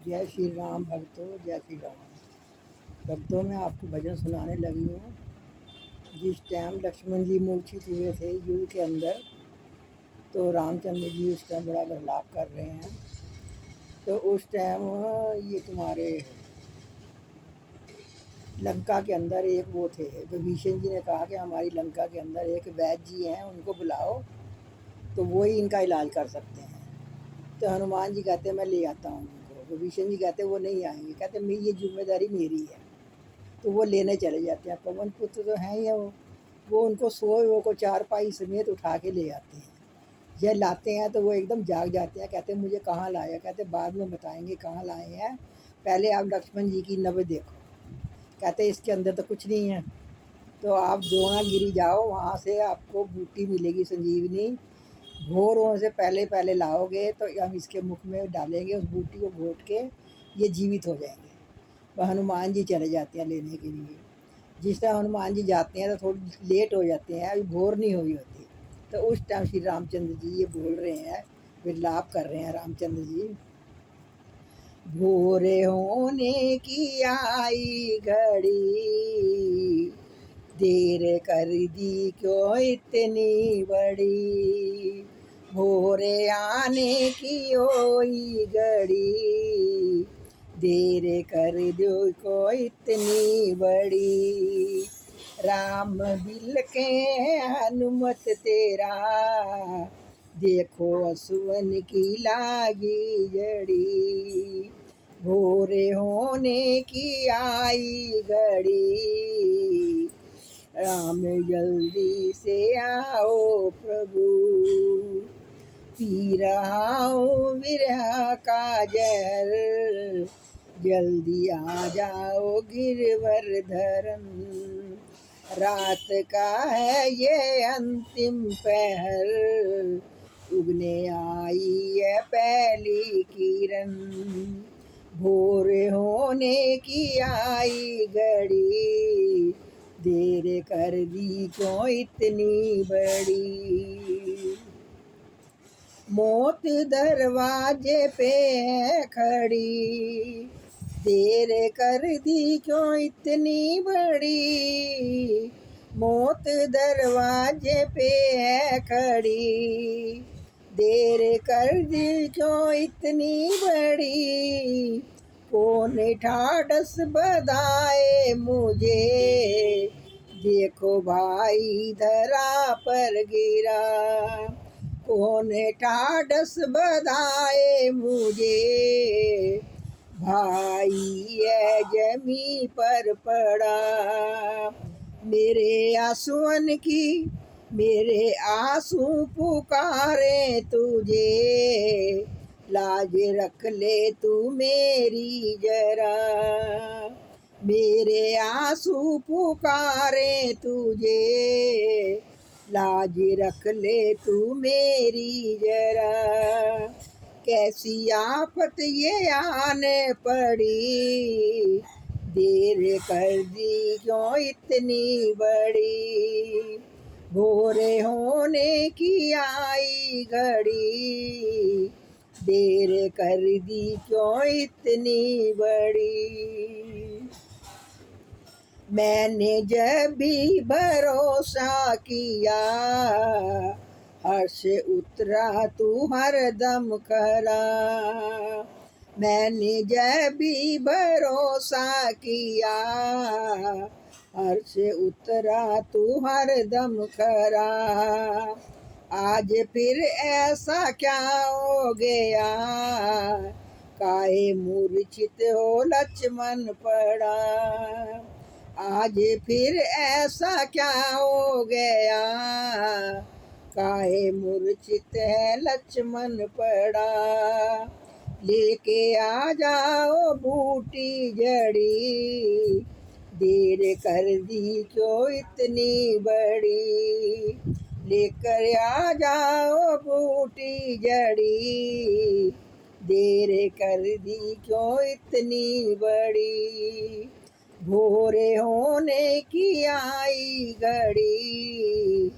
जय श्री राम भक्तों, जय श्री राम भक्तों। मैं आपको भजन सुनाने लगी हूँ। जिस टाइम लक्ष्मण जी मूर्छित हुए थे युग के अंदर, तो रामचंद्र जी उस टाइम बड़ा बदलाव कर रहे हैं। तो उस टाइम ये तुम्हारे लंका के अंदर एक वो थे, विभीषण जी ने कहा कि हमारी लंका के अंदर एक वैद्य जी हैं, उनको बुलाओ तो वो ही इनका इलाज कर सकते हैं। तो हनुमान जी कहते मैं ले आता हूँ उनको। विभीषण जी कहते वो नहीं आएंगे, कहते मैं ये जिम्मेदारी मेरी है। तो वो लेने चले जाते हैं। पवन पुत्र तो हैं ही है वो उनको सोए हुए को चारपाई समेत उठा के ले आते हैं। यह लाते हैं तो वो एकदम जाग जाते हैं। कहते हैं मुझे कहाँ लाया? कहते बाद में बताएंगे कहाँ लाए हैं, पहले आप लक्ष्मण जी की नब्ज देखो। कहते इसके अंदर तो कुछ नहीं है। तो आप द्रोणागिरी जाओ, वहाँ से आपको बूटी मिलेगी संजीवनी। भोर होने से पहले पहले लाओगे तो हम इसके मुख में डालेंगे, उस बूटी को घोट के ये जीवित हो जाएंगे। वह हनुमान जी चले जाते हैं लेने के लिए। जिस टाइम हनुमान जी जाते हैं तो थोड़ी लेट हो जाते हैं, अभी भोर नहीं हुई होती। तो उस टाइम श्री रामचंद्र जी ये बोल रहे हैं, विलाप कर रहे हैं रामचंद्र जी। भोर होने की आई घड़ी, देर कर दी क्यों इतनी बड़ी। भोर आने की ओई घड़ी, देर कर दो को इतनी बड़ी। राम बिल के हनुमत तेरा, देखो असुवन की लागी जड़ी। भोरे होने की आई घड़ी, राम जल्दी से आओ प्रभु। पी रहा हूँ विरह का जहर, जल्दी आ जाओ गिरवर्धन। रात का है ये अंतिम पहर, उगने आई है पहली किरण। भोर होने की आई घड़ी, देर कर दी क्यों इतनी बड़ी। मौत दरवाजे पे है खड़ी, देर कर दी क्यों इतनी बड़ी। मौत दरवाजे पे है खड़ी, देर कर दी क्यों इतनी बड़ी। कौन ठाडस बधाए मुझे, देखो भाई धरा पर गिरा। कौन ठाडस बधाए मुझे, भाई है जमी पर पड़ा। मेरे आंसुअन की मेरे आंसू पुकारे तुझे, लाज रख ले तू मेरी जरा। मेरे आंसू पुकारे तुझे, लाज रख ले तू मेरी जरा। कैसी आफत ये आने पड़ी, देर कर दी क्यों इतनी बड़ी। भोरे होने की आई घड़ी, देर कर दी क्यों इतनी बड़ी। मैंने जब भी भरोसा किया, हर्ष उतरा तू हरदम खरा। मैंने जब भी भरोसा किया, हर्ष उतरा तू हरदम खरा। आज फिर ऐसा क्या हो गया, काहे मूर्छित हो लक्ष्मण पड़ा। आज फिर ऐसा क्या हो गया, काहे मूर्छित है लक्ष्मण पड़ा। लेके आ जाओ बूटी जड़ी, देर कर दी क्यों इतनी बड़ी। लेकर आ जाओ बूटी जड़ी, देर कर दी क्यों इतनी बड़ी। भोरे होने की आई घड़ी,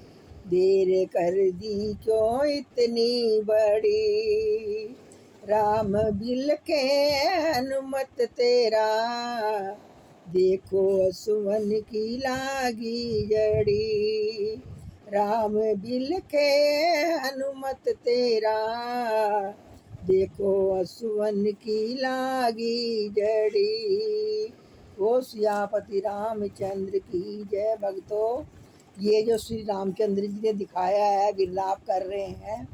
देर कर दी क्यों इतनी बड़ी। राम बिल के हनुमत तेरा, देखो सुमन की लागी जड़ी। राम बिल के हनुमत तेरा, देखो सुमन की लागी जड़ी। वो सियापति रामचंद्र की जय। भक्तों, ये जो श्री रामचंद्र जी ने दिखाया है, विलाप कर रहे हैं,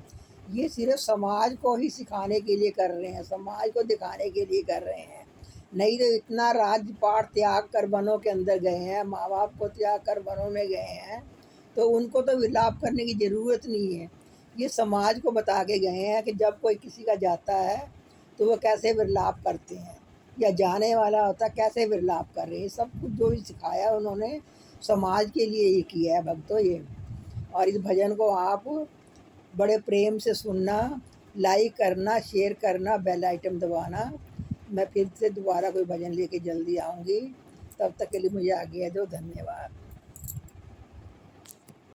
ये सिर्फ समाज को ही सिखाने के लिए कर रहे हैं, समाज को दिखाने के लिए कर रहे हैं। नहीं तो इतना राजपाट त्याग कर वनों के अंदर गए हैं, माँ बाप को त्याग कर वनों में गए हैं, तो उनको तो विलाप करने की ज़रूरत नहीं है। ये समाज को बता के गए हैं कि जब कोई किसी का जाता है तो वो कैसे विलाप करते हैं, या जाने वाला होता कैसे विलाप कर रहे हैं। सब कुछ जो भी सिखाया उन्होंने समाज के लिए ही किया है भक्तों ये। और इस भजन को आप बड़े प्रेम से सुनना, लाइक करना, शेयर करना, बेल आइटम दबाना। मैं फिर से दोबारा कोई भजन लेके जल्दी आऊँगी। तब तक के लिए मुझे आज्ञा दो। धन्यवाद।